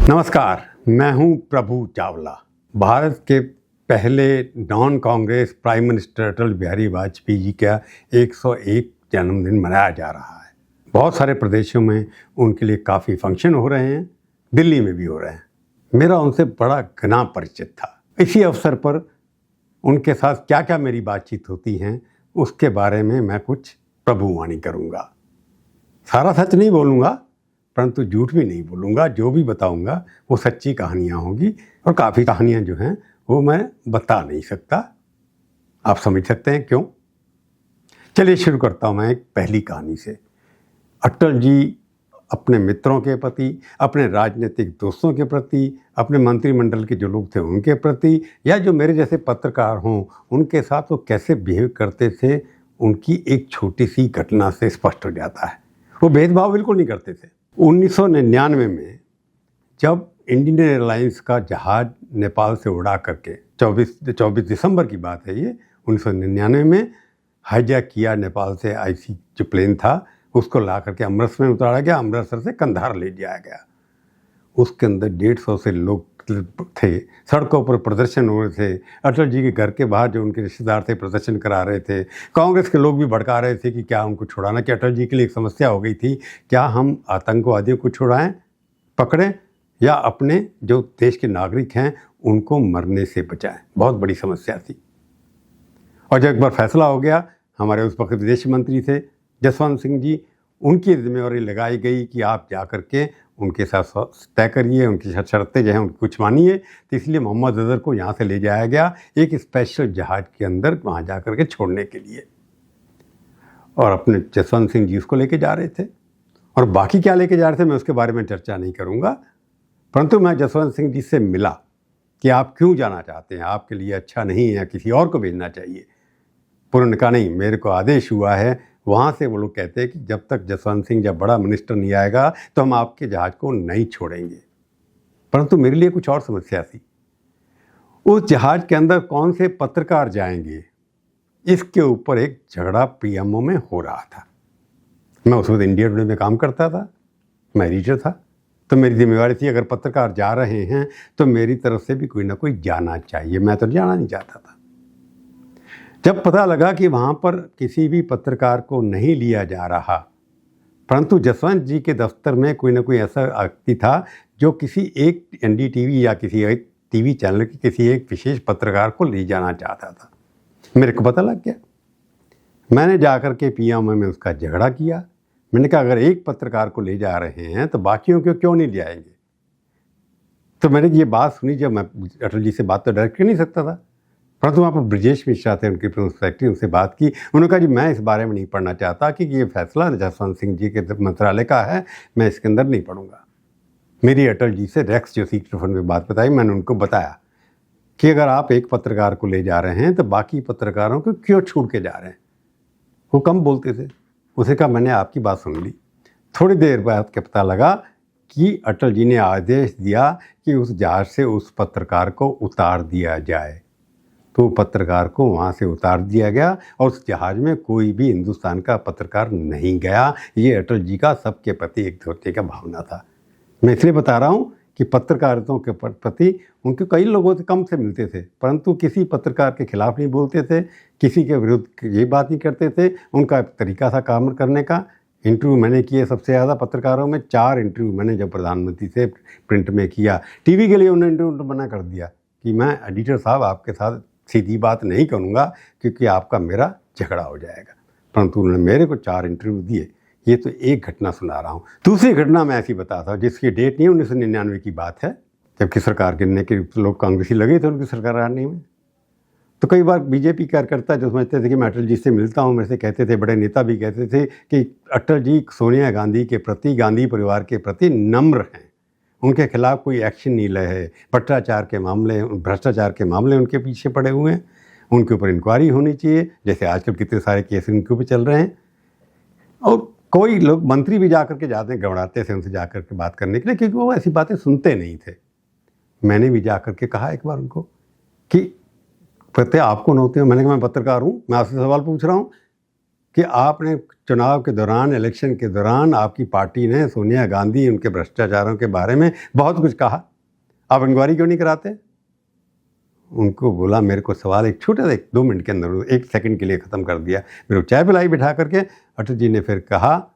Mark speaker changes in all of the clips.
Speaker 1: नमस्कार, मैं हूं प्रभु चावला। भारत के पहले non Congress prime minister Atal Bihari Vajpayee ji का 101 जन्मदिन मनाया जा रहा है। बहुत सारे प्रदेशों में उनके लिए काफ़ी फंक्शन हो रहे हैं, दिल्ली में भी हो रहे हैं। मेरा उनसे बड़ा घना परिचित था। इसी अवसर पर उनके साथ क्या क्या मेरी बातचीत होती हैं, उसके बारे में मैं कुछ प्रभुवाणी करूँगा। सारा सच नहीं बोलूँगा, परंतु झूठ भी नहीं बोलूँगा। जो भी बताऊँगा वो सच्ची कहानियाँ होंगी, और काफ़ी कहानियाँ जो हैं वो मैं बता नहीं सकता। आप समझ सकते हैं क्यों। चलिए शुरू करता हूँ मैं एक पहली कहानी से। अटल जी अपने मित्रों के प्रति, अपने राजनीतिक दोस्तों के प्रति, अपने मंत्रिमंडल के जो लोग थे उनके प्रति, या जो मेरे जैसे पत्रकार हों उनके साथ वो कैसे बिहेव करते थे, उनकी एक छोटी सी घटना से स्पष्ट हो जाता है। वो भेदभाव बिल्कुल नहीं करते थे। 1999 में जब इंडियन एयरलाइंस का जहाज़ नेपाल से उड़ा करके 24 दिसंबर की बात है ये, 1999 में हाईजैक किया नेपाल से आईसी जो प्लेन था, उसको ला करके अमृतसर में उतारा गया, अमृतसर से कंधार ले जाया गया। उसके अंदर 150 से लोग थे, सड़कों पर प्रदर्शन हो रहे थे। अटल जी के घर के बाहर जो उनके रिश्तेदार थे प्रदर्शन करा रहे थे। कांग्रेस के लोग भी भड़का रहे थे कि क्या उनको छुड़ाना, कि अटल जी के लिए एक समस्या हो गई थी, क्या हम आतंकवादियों को छुड़ाएं, पकड़ें, या अपने जो देश के नागरिक हैं उनको मरने से बचाएं। बहुत बड़ी समस्या थी। और जब एक बार फैसला हो गया, हमारे उस वक्त विदेश मंत्री थे जसवंत सिंह जी, उनकी जिम्मेवारी लगाई गई कि आप जा कर के उनके साथ तय करिए, उनकी शर्तें जो हैं उनकी कुछ मानिए। तो इसलिए मोहम्मद अजहर को यहाँ से ले जाया गया एक स्पेशल जहाज के अंदर, वहाँ जा कर के छोड़ने के लिए। और अपने जसवंत सिंह जी उसको लेके जा रहे थे, और बाकी क्या लेके जा रहे थे मैं उसके बारे में चर्चा नहीं करूँगा। परंतु मैं जसवंत सिंह जी से मिला कि आप क्यों जाना चाहते हैं, आपके लिए अच्छा नहीं है या किसी और को भेजना चाहिए। उन्होंने कहा नहीं, मेरे को आदेश हुआ है। वहाँ से वो लोग कहते हैं कि जब तक जसवंत सिंह जब बड़ा मिनिस्टर नहीं आएगा तो हम आपके जहाज़ को नहीं छोड़ेंगे। परंतु मेरे लिए कुछ और समस्या थी। उस जहाज़ के अंदर कौन से पत्रकार जाएंगे, इसके ऊपर एक झगड़ा पीएमओ में हो रहा था। मैं उस वक्त इंडिया टुडे में काम करता था, मैं एडिटर था, तो मेरी जिम्मेवारी थी अगर पत्रकार जा रहे हैं तो मेरी तरफ से भी कोई ना कोई जाना चाहिए। मैं तो जाना नहीं चाहता था। जब पता लगा कि वहाँ पर किसी भी पत्रकार को नहीं लिया जा रहा, परंतु जसवंत जी के दफ्तर में कोई ना कोई ऐसा व्यक्ति था जो किसी एक एनडीटीवी या किसी एक टीवी चैनल के किसी एक विशेष पत्रकार को ले जाना चाहता था, मेरे को पता लग गया। मैंने जाकर के पीएमओ में उसका झगड़ा किया। मैंने कहा अगर एक पत्रकार को ले जा रहे हैं तो बाकियों को क्यों नहीं ले जाएंगे। तो मैंने ये बात सुनी, जब मैं अटल जी से बात तो डायरेक्ट कर नहीं सकता था, परंतु वहाँ पर ब्रजेश मिश्रा थे, उनके प्रिंसिपल सेक्रेटरी, उनसे बात की। उन्होंने कहा जी मैं इस बारे में नहीं पढ़ना चाहता कि ये फैसला जसवंत सिंह जी के मंत्रालय का है, मैं इसके अंदर नहीं पढ़ूंगा। मेरी अटल जी से रेक्स जो सीक्रेट फंड में बात बताई, मैंने उनको बताया कि अगर आप एक पत्रकार को ले जा रहे हैं तो बाकी पत्रकारों को क्यों छोड़ के जा रहे हैं। वो कम बोलते थे। उसे कहा मैंने आपकी बात सुन ली। थोड़ी देर बाद के पता लगा कि अटल जी ने आदेश दिया कि उस जहाज से उस पत्रकार को उतार दिया जाए। तो पत्रकार को वहाँ से उतार दिया गया और उस जहाज़ में कोई भी हिंदुस्तान का पत्रकार नहीं गया। ये अटल जी का सबके प्रति एक धोते का भावना था। मैं इसलिए बता रहा हूँ कि पत्रकारिता के प्रति उनके कई लोगों से कम से मिलते थे, परंतु किसी पत्रकार के खिलाफ नहीं बोलते थे, किसी के विरुद्ध ये बात नहीं करते थे। उनका तरीका था काम करने का। इंटरव्यू मैंने किए सबसे ज़्यादा पत्रकारों में, 4 इंटरव्यू मैंने जब प्रधानमंत्री से प्रिंट में किया। टीवी के लिए उन्होंने इंटरव्यू मना कर दिया कि मैं एडिटर साहब आपके साथ सीधी बात नहीं करूँगा क्योंकि आपका मेरा झगड़ा हो जाएगा। परंतु उन्होंने मेरे को 4 इंटरव्यू दिए। ये तो एक घटना सुना रहा हूँ। दूसरी घटना मैं ऐसी बताता हूँ जिसकी डेट नहीं, 1999 की बात है, जबकि सरकार गिरने के लोग कांग्रेसी लगे थे उनकी सरकार आने में। तो कई बार बीजेपी कार्यकर्ता जो समझते थे कि मैं अटल जी से मिलता हूँ, मेरे से कहते थे, बड़े नेता भी कहते थे कि अटल जी सोनिया गांधी के प्रति, गांधी परिवार के प्रति नम्र हैं, उनके खिलाफ कोई एक्शन नहीं ले है। भ्रष्टाचार के मामले उनके पीछे पड़े हुए हैं, उनके ऊपर इंक्वायरी होनी चाहिए, जैसे आजकल कितने सारे केस उनके ऊपर चल रहे हैं। और कोई लोग मंत्री भी जाकर के जाते हैं, घबराते थे उनसे जाकर के बात करने के लिए, क्योंकि वो ऐसी बातें सुनते नहीं थे। मैंने भी जाकर के कहा एक बार उनको कि पता आपको न होते हो। मैंने कहा मैं पत्रकार हूँ, मैं आपसे सवाल पूछ रहा हूँ। कि आपने चुनाव के दौरान, इलेक्शन के दौरान आपकी पार्टी ने सोनिया गांधी उनके भ्रष्टाचारों के बारे में बहुत कुछ कहा, आप इंक्वायरी क्यों नहीं कराते? उनको बोला, मेरे को सवाल एक छोटा सा 2 मिनट के अंदर 1 सेकंड के लिए ख़त्म कर दिया। मेरे को चाय पिलाई बिठा करके। अटल जी ने फिर कहा,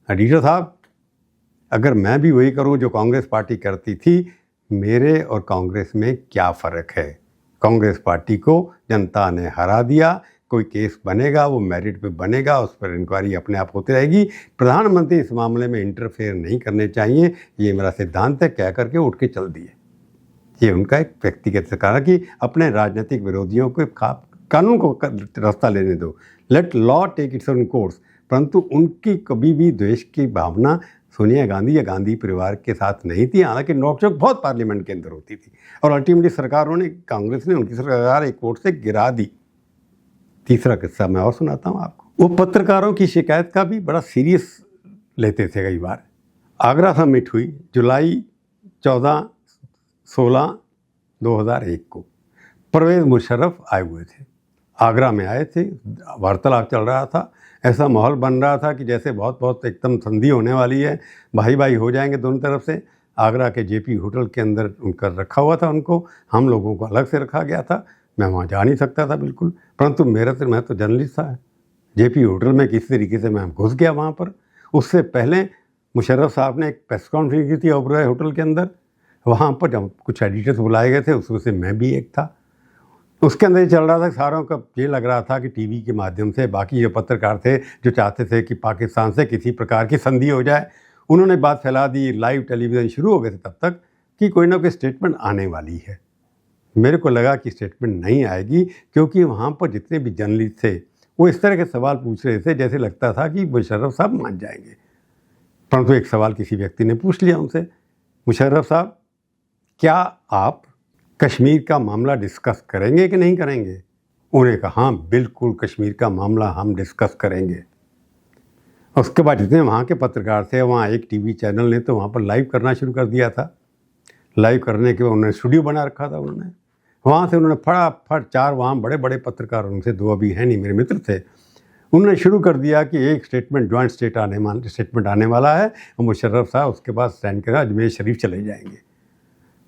Speaker 1: एडिटर साहब, अगर मैं भी वही करूं जो कांग्रेस पार्टी करती थी, मेरे और कांग्रेस में क्या फ़र्क है? कांग्रेस पार्टी को जनता ने हरा दिया, कोई केस बनेगा वो मेरिट पे बनेगा, उस पर इंक्वायरी अपने आप होती रहेगी, प्रधानमंत्री इस मामले में इंटरफेयर नहीं करने चाहिए, ये मेरा सिद्धांत है, कह करके उठ के चल दिए। ये उनका एक व्यक्तिगत कारण कि अपने राजनीतिक विरोधियों को कानून को रास्ता लेने दो, let law take its own course. परंतु उनकी कभी भी द्वेष की भावना सोनिया गांधी या गांधी परिवार के साथ नहीं थी। हालांकि नोकझोंक बहुत पार्लियामेंट के अंदर होती थी और अल्टीमेटली सरकारों ने, कांग्रेस ने उनकी सरकार एक वोट से गिरा दी। तीसरा किस्सा मैं और सुनाता हूँ आपको। वो पत्रकारों की शिकायत का भी बड़ा सीरियस लेते थे। कई बार आगरा समिट हुई जुलाई 14-16 2001 को। परवेज़ मुशर्रफ आए हुए थे, आगरा में आए थे, वार्तालाप चल रहा था, ऐसा माहौल बन रहा था कि जैसे बहुत बहुत एकदम संधि होने वाली है, भाई भाई हो जाएंगे दोनों तरफ से। आगरा के जेपी होटल के अंदर उनका रखा हुआ था, उनको हम लोगों को अलग से रखा गया था। मैं वहाँ जा नहीं सकता था बिल्कुल, परंतु मैं तो जर्नलिस्ट था। जेपी होटल में किसी तरीके से मैं घुस गया वहाँ पर। उससे पहले मुशर्रफ साहब ने एक प्रेस कॉन्फ्रेंस की थी ओबरॉय होटल के अंदर। वहाँ पर जब कुछ एडिटर्स बुलाए गए थे, उसमें से मैं भी एक था। उसके अंदर ये चल रहा था, सारों का ये लग रहा था कि टीवी के माध्यम से बाकी जो पत्रकार थे जो चाहते थे कि पाकिस्तान से किसी प्रकार की संधि हो जाए, उन्होंने बात फैला दी। लाइव टेलीविज़न शुरू हो गए थे तब तक कि कोई ना कोई स्टेटमेंट आने वाली है। मेरे को लगा कि स्टेटमेंट नहीं आएगी, क्योंकि वहाँ पर जितने भी जर्नलिस्ट थे वो इस तरह के सवाल पूछ रहे थे जैसे लगता था कि मुशर्रफ साहब मान जाएंगे। परंतु एक सवाल किसी व्यक्ति ने पूछ लिया उनसे, मुशर्रफ साहब, क्या आप कश्मीर का मामला डिस्कस करेंगे कि नहीं करेंगे? उन्होंने कहा, हाँ बिल्कुल, कश्मीर का मामला हम डिस्कस करेंगे। उसके बाद जितने वहाँ के पत्रकार थे, वहाँ एक टीवी चैनल ने तो वहाँ पर लाइव करना शुरू कर दिया था। लाइव करने के बाद उन्होंने स्टूडियो बना रखा था। उन्होंने वहाँ से फटाफट 4 वहाँ बड़े बड़े पत्रकार, उनसे 2 अभी हैं नहीं, मेरे मित्र थे, उन्होंने शुरू कर दिया कि एक स्टेटमेंट, जॉइंट स्टेटमेंट आने वाला है और मुशर्रफ साहब उसके बाद स्टैंड कर अजमेर शरीफ चले जाएंगे।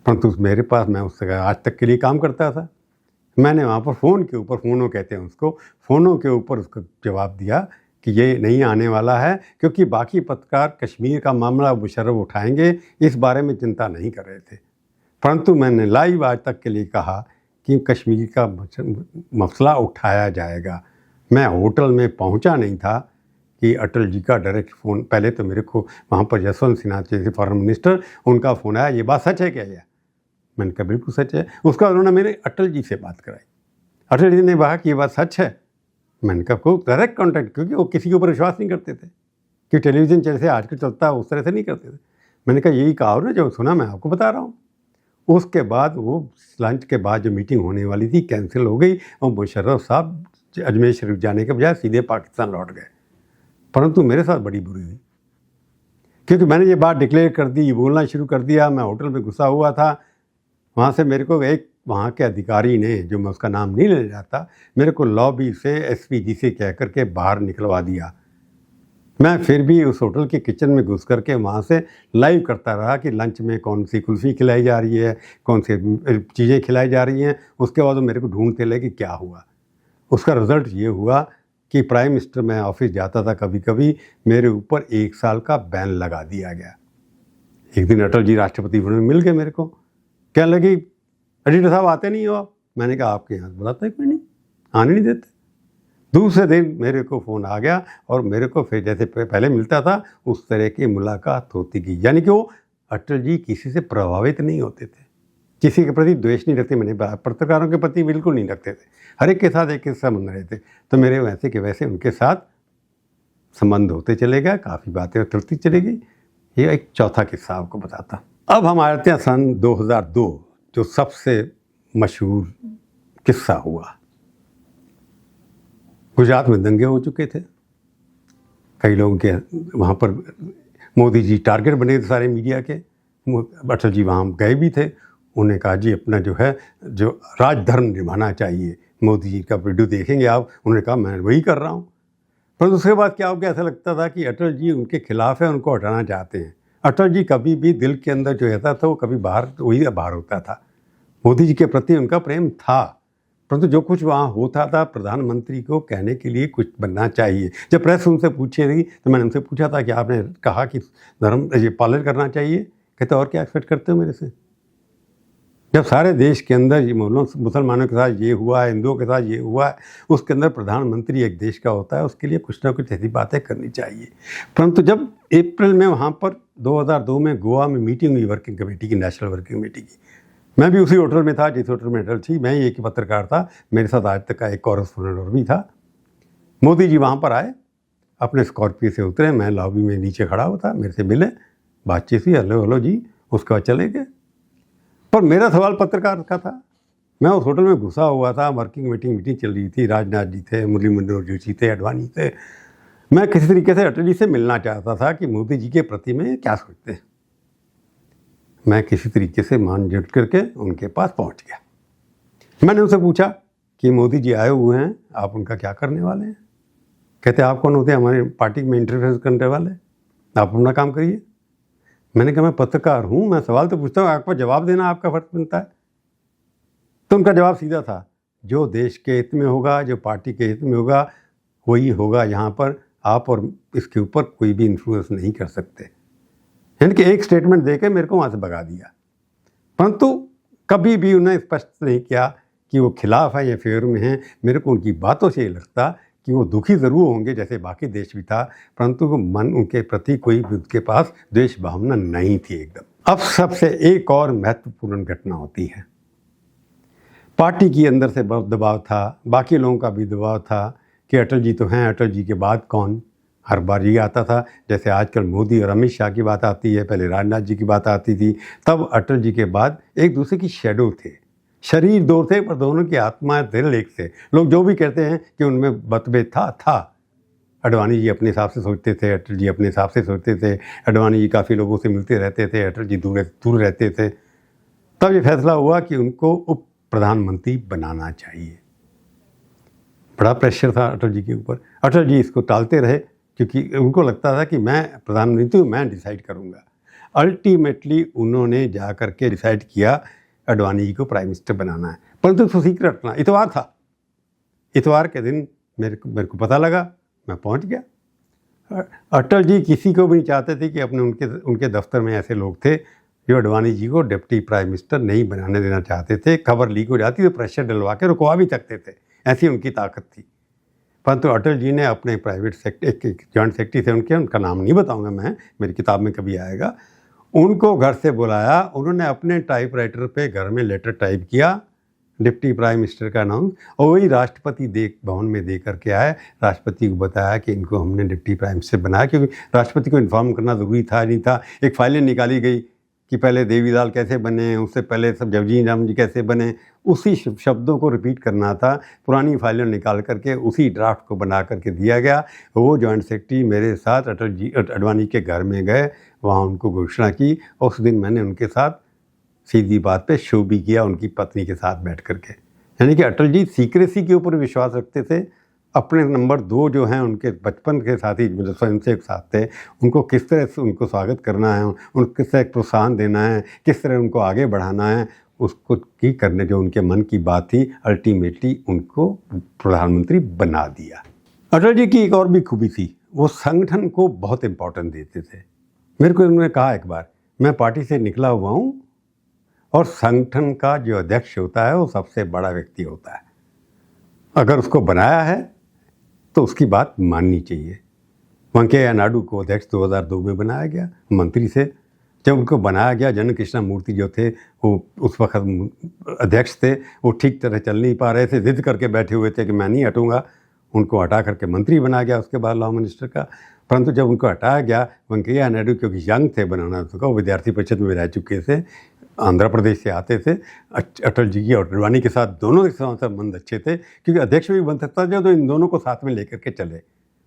Speaker 1: परंतु मेरे पास, मैं उससे आज तक के लिए काम करता था, मैंने वहाँ पर फ़ोन के ऊपर, फ़ोनों कहते हैं उसको, फ़ोनों के ऊपर उसको जवाब दिया कि ये नहीं आने वाला है, क्योंकि बाकी पत्रकार कश्मीर का मामला मुशर्रफ उठाएंगे, इस बारे में चिंता नहीं कर रहे थे। परंतु मैंने लाइव आज तक के लिए कहा कि कश्मीर का मसला उठाया जाएगा। मैं होटल में पहुंचा नहीं था कि अटल जी का डायरेक्ट फ़ोन, पहले तो मेरे को वहाँ पर यशवंत सिन्हा थे फॉरेन मिनिस्टर, उनका फ़ोन आया, ये बात सच है क्या? यह मैंने कहा बिल्कुल सच है। उसका उन्होंने मेरे अटल जी से बात कराई। अटल जी ने कहा कि ये बात सच है। मैंने कहा को डायरेक्ट कॉन्टैक्ट, क्योंकि वो किसी के ऊपर विश्वास नहीं करते थे कि टेलीविज़न जैसे आजकल चलता है उस तरह से नहीं करते थे। मैंने कहा यही कहा ना जो सुना, मैं आपको बता रहा हूँ। उसके बाद वो लंच के बाद जो मीटिंग होने वाली थी कैंसिल हो गई और मुशर्रफ साहब अजमेर शरीफ जाने के बजाय सीधे पाकिस्तान लौट गए। परंतु मेरे साथ बड़ी बुरी हुई, क्योंकि मैंने ये बात डिक्लेयर कर दी, बोलना शुरू कर दिया। मैं होटल में घुसा हुआ था, वहाँ से मेरे को एक वहाँ के अधिकारी ने, जो मैं उसका नाम नहीं ले जाता, मेरे को लॉबी से एसपीजी से कह करके बाहर निकलवा दिया। मैं फिर भी उस होटल के किचन में घुस करके वहाँ से लाइव करता रहा कि लंच में कौन सी कुल्फ़ी खिलाई जा रही है, कौन सी चीज़ें खिलाई जा रही हैं। उसके बाद वो मेरे को ढूंढते रहे कि क्या हुआ। उसका रिज़ल्ट ये हुआ कि प्राइम मिनिस्टर, मैं ऑफिस जाता था कभी कभी, मेरे ऊपर 1 साल का बैन लगा दिया गया। एक दिन अटल जी राष्ट्रपति भवन में मिल गए मेरे को, कहने लगी एडिटर साहब आते नहीं हो आप। मैंने कहा आपके यहाँ बुलाता है कोई नहीं, आने नहीं देते। दूसरे दिन मेरे को फ़ोन आ गया और मेरे को फिर जैसे पहले मिलता था उस तरह की मुलाकात होती गई। यानी कि वो अटल जी किसी से प्रभावित नहीं होते थे, किसी के प्रति द्वेष नहीं रखते। मैंने पत्रकारों के प्रति बिल्कुल नहीं रखते थे, हर एक के साथ एक संबंध रहे थे। तो मेरे वैसे के वैसे उनके साथ संबंध होते चले गए, काफ़ी बातें चलती चली गई। ये एक चौथा किस्सा आपको बताता। अब हम आते हैं सन 2002, जो सबसे मशहूर किस्सा हुआ। गुजरात में दंगे हो चुके थे, कई लोगों के वहाँ पर मोदी जी टारगेट बने थे सारे मीडिया के। अटल जी वहाँ गए भी थे। उन्होंने कहा जी अपना जो है जो राजधर्म निभाना चाहिए, मोदी जी का वीडियो देखेंगे आप। उन्होंने कहा मैं वही कर रहा हूँ। परंतु उसके बाद क्या हो गया, ऐसा लगता था कि अटल जी उनके खिलाफ है, उनको हटाना चाहते हैं। अटल जी कभी भी दिल के अंदर जो रहता था वो कभी बाहर वही बाहर होता था। मोदी जी के प्रति उनका प्रेम था, परंतु जो कुछ वहाँ होता था, प्रधानमंत्री को कहने के लिए कुछ बनना चाहिए। जब प्रेस उनसे पूछी थी तो मैंने उनसे पूछा था कि आपने कहा कि धर्म ये पालन करना चाहिए, कहते और क्या एक्सपेक्ट करते हो मेरे से। जब सारे देश के अंदर ये मुसलमानों के साथ ये हुआ है, हिंदुओं के साथ ये हुआ है, उसके अंदर प्रधानमंत्री एक देश का होता है, उसके लिए कुछ ना कुछ ऐसी बातें करनी चाहिए। परंतु जब अप्रैल में वहाँ पर 2002 में गोवा में मीटिंग हुई वर्किंग कमेटी की, नेशनल वर्किंग कमेटी की, मैं भी उसी होटल में था जिस होटल में अटल थी, मैं ही एक पत्रकार था, मेरे साथ आज तक का एक कॉरेस्पोंडेंट और भी था। मोदी जी वहाँ पर आए, अपने स्कॉर्पियो से उतरे, मैं लॉबी में नीचे खड़ा हुआ था, मेरे से मिले, बातचीत हुई, हेलो हेलो जी, उसके बाद चले गए। पर मेरा सवाल पत्रकार का था, मैं उस होटल में घुसा हुआ था, वर्किंग मीटिंग चल रही थी, राजनाथ जी थे, मुरली मनोहर जोशी थे, अडवाणी थे। मैं किसी तरीके से अटल जी से मिलना चाहता था कि मोदी जी के प्रति में क्या सोचते हैं। मैं किसी तरीके से मान जुट करके उनके पास पहुंच गया। मैंने उनसे पूछा कि मोदी जी आए हुए हैं, आप उनका क्या करने वाले हैं। कहते आप कौन होते हैं हमारी पार्टी में इंटरफेयर करने वाले, आप अपना काम करिए। मैंने कहा मैं पत्रकार हूँ, मैं सवाल तो पूछता हूँ, आपको जवाब देना आपका फर्ज बनता है। तो उनका जवाब सीधा था, जो देश के हित में होगा, जो पार्टी के हित में होगा, वही होगा। यहाँ पर आप और इसके ऊपर कोई भी इन्फ्लुएंस नहीं कर सकते। यानी कि एक स्टेटमेंट देके मेरे को वहाँ से भगा दिया। परंतु कभी भी उन्हें स्पष्ट नहीं किया कि वो खिलाफ है या फेवर में हैं। मेरे को उनकी बातों से ये लगता कि वो दुखी ज़रूर होंगे जैसे बाकी देश भी था, परंतु वो मन उनके प्रति कोई भी उनके पास द्वेष भावना नहीं थी एकदम। अब सबसे एक और महत्वपूर्ण घटना होती है, पार्टी के अंदर से बहुत दबाव था, बाकी लोगों का भी दबाव था कि अटल जी तो हैं, अटल जी के बाद कौन। हर बार ये आता था, जैसे आजकल मोदी और अमित शाह की बात आती है, पहले राजनाथ जी की बात आती थी, तब अटल जी के बाद एक दूसरे की शेडो थे। शरीर दो थे पर दोनों की आत्मा दिल एक थे। लोग जो भी कहते हैं कि उनमें मतभेद था। अडवाणी जी अपने हिसाब से सोचते थे, अटल जी अपने हिसाब से सोचते थे। अडवाणी जी काफ़ी लोगों से मिलते रहते थे, अटल जी दूर रहते थे। तब ये फैसला हुआ कि उनको उप प्रधानमंत्री बनाना चाहिए। बड़ा प्रेशर था अटल जी के ऊपर। अटल जी इसको टालते रहे क्योंकि उनको लगता था कि मैं प्रधानमंत्री हूँ, मैं डिसाइड करूँगा। अल्टीमेटली उन्होंने जा कर के डिसाइड किया अडवाणी जी को प्राइम मिनिस्टर बनाना है, परंतु उसको सीक्रेट रखना। इतवार था, इतवार के दिन मेरे को पता लगा, मैं पहुंच गया। अटल जी किसी को भी नहीं चाहते थे कि अपने उनके दफ्तर में ऐसे लोग थे जो अडवाणी जी को डिप्टी प्राइम मिनिस्टर नहीं बनाने देना चाहते थे। खबर लीक हो जाती तो प्रेशर डलवा के रुकवा भी सकते थे, ऐसी उनकी ताकत थी। परंतु अटल जी ने अपने प्राइवेट सेक्रेटरी, एक जॉइंट सेक्रेटरी थे उनका नाम नहीं बताऊंगा मैं, मेरी किताब में कभी आएगा, उनको घर से बुलाया। उन्होंने अपने टाइपराइटर पे घर में लेटर टाइप किया डिप्टी प्राइम मिनिस्टर का नाम, और वही राष्ट्रपति भवन में दे करके आए। राष्ट्रपति को बताया कि इनको हमने डिप्टी प्राइम मिनिस्टर बनाया, क्योंकि राष्ट्रपति को इन्फॉर्म करना ज़रूरी था नहीं था। एक फाइलें निकाली गई कि पहले देवीलाल कैसे बने, उससे पहले सब जगजीत राम जी कैसे बने, उसी शब्दों को रिपीट करना था। पुरानी फाइलें निकाल करके उसी ड्राफ्ट को बना करके दिया गया। वो जॉइंट सेक्रेटरी मेरे साथ अडवाणी के घर में गए, वहाँ उनको घोषणा की। उस दिन मैंने उनके साथ सीधी बात पे शो भी किया, उनकी पत्नी के साथ बैठ करके। यानी कि अटल जी सीक्रेसी के ऊपर विश्वास रखते थे। अपने नंबर 2 जो हैं उनके बचपन के साथी मतलब स्वयंसेवक साथ थे, उनको किस तरह से उनको स्वागत करना है, उनको किस तरह प्रोत्साहन देना है, किस तरह उनको आगे बढ़ाना है, उसको की करने जो उनके मन की बात थी, अल्टीमेटली उनको प्रधानमंत्री बना दिया। अटल जी की एक और भी खूबी थी, वो संगठन को बहुत इम्पोर्टेंस देते थे। मेरे को उन्होंने कहा एक बार, मैं पार्टी से निकला हुआ हूँ और संगठन का जो अध्यक्ष होता है वो सबसे बड़ा व्यक्ति होता है, अगर उसको बनाया है तो उसकी बात माननी चाहिए। वेंकैया नायडू को अध्यक्ष 2002 में बनाया गया मंत्री से। जब उनको बनाया गया, जनन कृष्णा मूर्ति जो थे वो उस वक्त अध्यक्ष थे, वो ठीक तरह चल नहीं पा रहे थे, जिद करके बैठे हुए थे कि मैं नहीं हटूँगा। उनको हटा करके मंत्री बनाया गया उसके बाद लॉ मिनिस्टर का। परंतु जब उनको हटाया गया, वेंकैया नायडू क्योंकि यंग थे बनाना तो वो विद्यार्थी परिषद में रह चुके थे, आंध्र प्रदेश से आते थे। अटल जी की और अडवाणी के साथ दोनों के साथ संबंध अच्छे थे, क्योंकि अध्यक्ष भी बन सकता था तो इन दोनों को साथ में लेकर के चले।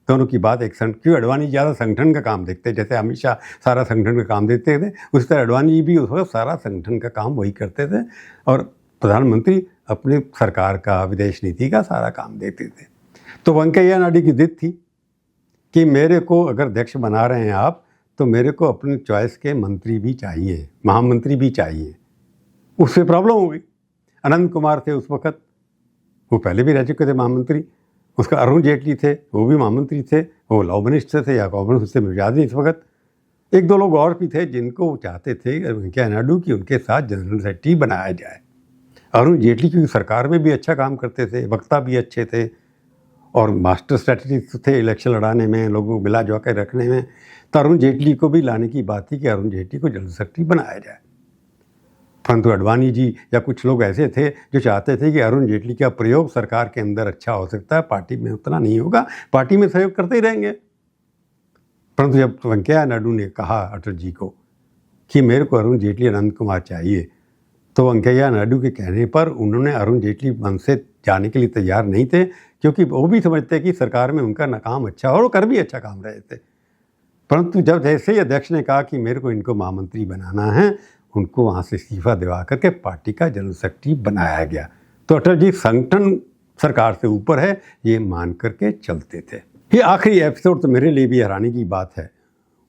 Speaker 1: दोनों की बात एक क्योंकि अडवाणी ज़्यादा संगठन का काम देखते, जैसे अमित शाह सारा संगठन का काम देखते थे, उस तरह अडवाणी जी भी उस वक्त सारा संगठन का काम वही करते थे, और प्रधानमंत्री अपनी सरकार का विदेश नीति का सारा काम देखते थे। तो वेंकैया नायडू की जिद थी कि मेरे को अगर अध्यक्ष बना रहे हैं आप, तो मेरे को अपनी चॉइस के मंत्री भी चाहिए, महामंत्री भी चाहिए। उससे प्रॉब्लम हो गई। अनंत कुमार थे उस वक़्त, वो पहले भी रह चुके थे महामंत्री। उसका अरुण जेटली थे, वो भी महामंत्री थे, वो लॉ मिनिस्टर थे या कॉमर्स मिनिस्टर, मुझे याद नहीं इस वक्त। एक दो लोग और भी थे जिनको वो चाहते थे वेंकैया नायडू कि उनके साथ जनरल सेक्रेटरी बनाया जाए। अरुण जेटली क्योंकि सरकार में भी अच्छा काम करते थे, वक्ता भी अच्छे थे और मास्टर स्ट्रैटेजिस्ट थे इलेक्शन लड़ाने में, लोगों को मिला जुला कर रखने में। तो अरुण जेटली को भी लाने की बात थी कि अरुण जेटली को जनरल सेक्रेटरी बनाया जाए। परंतु अडवाणी जी या कुछ लोग ऐसे थे जो चाहते थे कि अरुण जेटली का प्रयोग सरकार के अंदर अच्छा हो सकता है, पार्टी में उतना नहीं होगा, पार्टी में सहयोग करते ही रहेंगे। परंतु जब वेंकैया नायडू ने कहा अटल जी को कि मेरे को अरुण जेटली अनंत कुमार चाहिए, तो वेंकैया नायडू के कहने पर उन्होंने अरुण जेटली मन से जाने के लिए तैयार नहीं थे, क्योंकि वो भी समझते कि सरकार में उनका काम अच्छा और वो कर भी अच्छा काम रहे थे। परंतु जब जैसे ही अध्यक्ष ने कहा कि मेरे को इनको महामंत्री बनाना है, उनको वहाँ से इस्तीफा दिवा करके पार्टी का जनरल सेक्रेटरी बनाया गया। तो अटल जी संगठन सरकार से ऊपर है, ये मान करके चलते थे। ये आखिरी एपिसोड तो मेरे लिए भी हैरानी की बात है।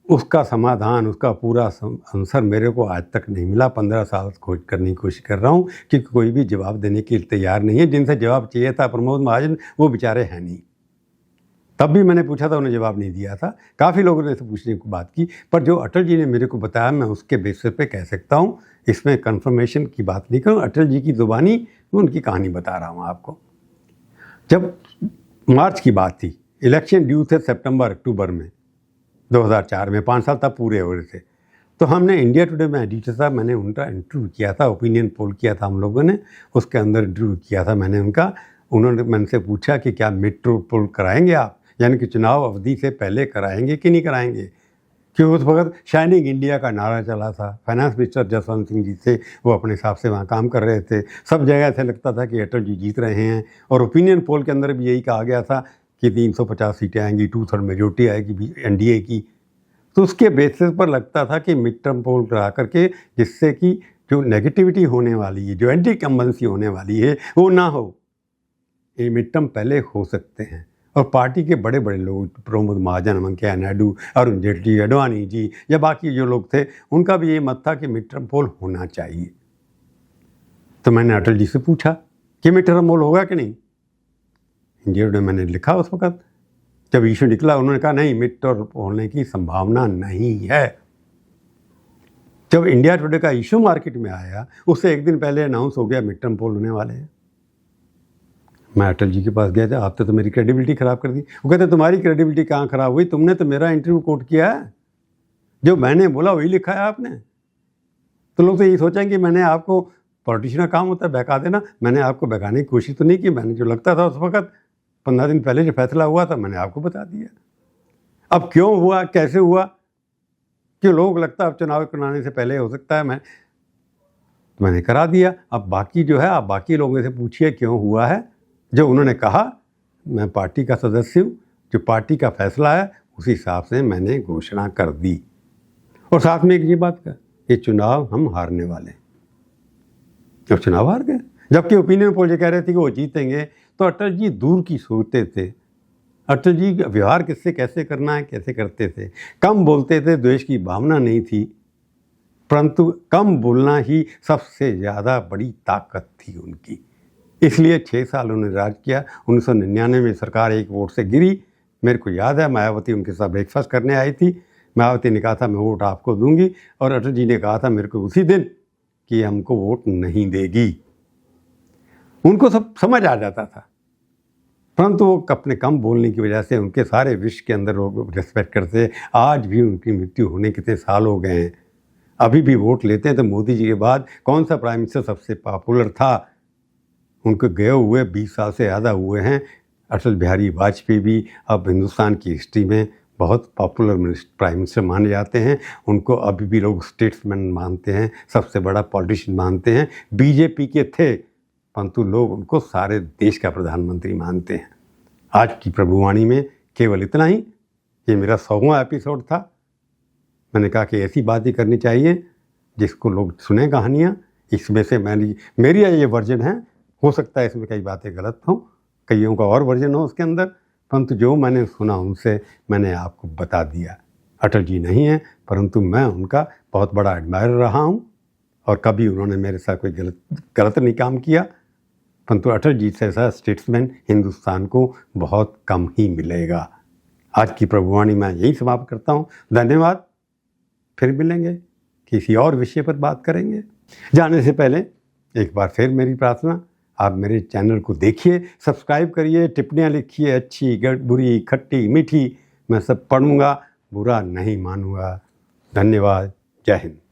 Speaker 1: उसका समाधान, उसका पूरा आंसर मेरे को आज तक नहीं मिला। 15 साल खोज करने की कोशिश कर रहा हूँ, क्योंकि कोई भी जवाब देने के लिए तैयार नहीं है। जिनसे जवाब चाहिए था प्रमोद महाजन, वो बेचारे हैं नहीं। तब भी मैंने पूछा था, उन्हें जवाब नहीं दिया था। काफ़ी लोगों ने इसे पूछने की बात की, पर जो अटल जी ने मेरे को बताया मैं उसके बेसिस पे कह सकता हूँ। इसमें कंफर्मेशन की बात नहीं करूँ, अटल जी की ज़ुबानी मैं उनकी कहानी बता रहा हूँ आपको। जब मार्च की बात थी, इलेक्शन ड्यू थे सितंबर अक्टूबर में 2004 में, 5 साल तब पूरे हो रहे थे। तो हमने इंडिया टुडे में एडिटर साहब, मैंने उनका इंटरव्यू किया था, ओपिनियन पोल किया था हम लोगों ने, उसके अंदर इंटरव्यू किया था मैंने उनका। उन्होंने मैंने से पूछा कि क्या मिड पोल कराएंगे आप, यानी कि चुनाव अवधि से पहले कराएंगे कि नहीं कराएंगे, क्योंकि उस वक्त शाइनिंग इंडिया का नारा चला था। फाइनेंस मिनिस्टर जसवंत सिंह जी थे, वो अपने हिसाब से वहाँ काम कर रहे थे। सब जगह ऐसे लगता था कि अटल जी जीत रहे हैं, और ओपिनियन पोल के अंदर भी यही कहा गया था कि 350 सीटें आएंगी, 2/3 मेजोरिटी आएगी एनडीए की। तो उसके बेसिस पर लगता था कि मिड टर्म पोल करा करके, जिससे कि जो नेगेटिविटी होने वाली है, जो एंटी इनकम्बेंसी होने वाली है, वो ना हो। ये मिड टर्म पहले हो सकते हैं, और पार्टी के बड़े बड़े लोग, प्रमोद महाजन, वेंकैया नायडू, अरुण जेटली, अडवाणी जी या बाकी जो लोग थे, उनका भी ये मत था कि मिड टर्म पोल होना चाहिए। तो मैंने अटल जी से पूछा कि मिड टर्म पोल होगा कि नहीं। इंडिया टुडे मैंने लिखा उस वक्त, जब इशू निकला उन्होंने कहा नहीं, मिड टर्म होने की संभावना नहीं है। जब इंडिया टुडे का इशू मार्केट में आया, उससे एक दिन पहले अनाउंस हो गया मिड टर्म पोल होने वाले हैं। मैं अटल जी के पास गया था, आपने तो मेरी क्रेडिबिलिटी ख़राब कर दी। वो कहते तुम्हारी क्रेडिबिलिटी कहाँ ख़राब हुई, तुमने तो मेरा इंटरव्यू कोट किया है, जो मैंने बोला वही लिखा है आपने। तो लोग तो यही सोचेंगे कि मैंने आपको, पॉलिटिशियन का काम होता है बहका देना, मैंने आपको बहकाने की कोशिश तो नहीं की। मैंने जो लगता था उस वक्त 15 दिन पहले जो फैसला हुआ था, मैंने आपको बता दिया। अब क्यों हुआ, कैसे हुआ, क्यों लोग लगता है अब चुनाव कराने से पहले हो सकता है, मैंने करा दिया। अब बाकी जो है, आप बाकी लोगों से पूछिए क्यों हुआ है। जो उन्होंने कहा, मैं पार्टी का सदस्य हूँ, जो पार्टी का फैसला है उसी हिसाब से मैंने घोषणा कर दी। और साथ में एक ये बात का, ये चुनाव हम हारने वाले हैं, और चुनाव हार गए। जबकि ओपिनियन पोल ये कह रहे थे कि वो जीतेंगे। तो अटल जी दूर की सोचते थे। अटल जी व्यवहार किससे कैसे करना है, कैसे करते थे। कम बोलते थे, द्वेष की भावना नहीं थी, परंतु कम बोलना ही सबसे ज़्यादा बड़ी ताकत थी उनकी। इसलिए 6 साल उन्होंने राज किया। 1999 में सरकार 1 वोट से गिरी। मेरे को याद है, मायावती उनके साथ ब्रेकफास्ट करने आई थी। मायावती ने कहा था मैं वोट आपको दूंगी, और अटल जी ने कहा था मेरे को उसी दिन कि हमको वोट नहीं देगी। उनको सब समझ आ जाता था, परंतु वो अपने कम बोलने की वजह से उनके सारे विश्व के अंदर लोग रिस्पेक्ट करते। आज भी उनकी मृत्यु होने कितने साल हो गए हैं, अभी भी वोट लेते हैं। तो मोदी जी के बाद कौन सा प्राइम मिनिस्टर सबसे पॉपुलर था, उनको गए हुए 20 साल से ज़्यादा हुए हैं। अटल बिहारी वाजपेयी भी अब हिंदुस्तान की हिस्ट्री में बहुत पॉपुलर प्राइम मिनिस्टर माने जाते हैं। उनको अभी भी लोग स्टेट्समैन मानते हैं, सबसे बड़ा पॉलिटिशियन मानते हैं। बीजेपी के थे, परंतु लोग उनको सारे देश का प्रधानमंत्री मानते हैं। आज की प्रभुवाणी में केवल इतना ही। ये मेरा 100वां एपिसोड था। मैंने कहा कि ऐसी बात ही करनी चाहिए जिसको लोग सुने कहानियाँ। इसमें से मेरी ये वर्जन है, हो सकता है इसमें कई बातें गलत हों, कईयों का और वर्जन हो उसके अंदर, परंतु जो मैंने सुना उनसे मैंने आपको बता दिया। अटल जी नहीं हैं, परंतु मैं उनका बहुत बड़ा एडमायर रहा हूँ और कभी उन्होंने मेरे साथ कोई गलत नहीं काम किया। परंतु अटल जी जैसा स्टेट्समैन हिंदुस्तान को बहुत कम ही मिलेगा। आज की प्रभुवाणी मैं यही समाप्त करता हूँ। धन्यवाद। फिर मिलेंगे, किसी और विषय पर बात करेंगे। जाने से पहले एक बार फिर मेरी प्रार्थना, आप मेरे चैनल को देखिए, सब्सक्राइब करिए, टिप्पणियाँ लिखिए, अच्छी बुरी खट्टी मीठी, मैं सब पढ़ूंगा, बुरा नहीं मानूंगा। धन्यवाद। जय हिंद।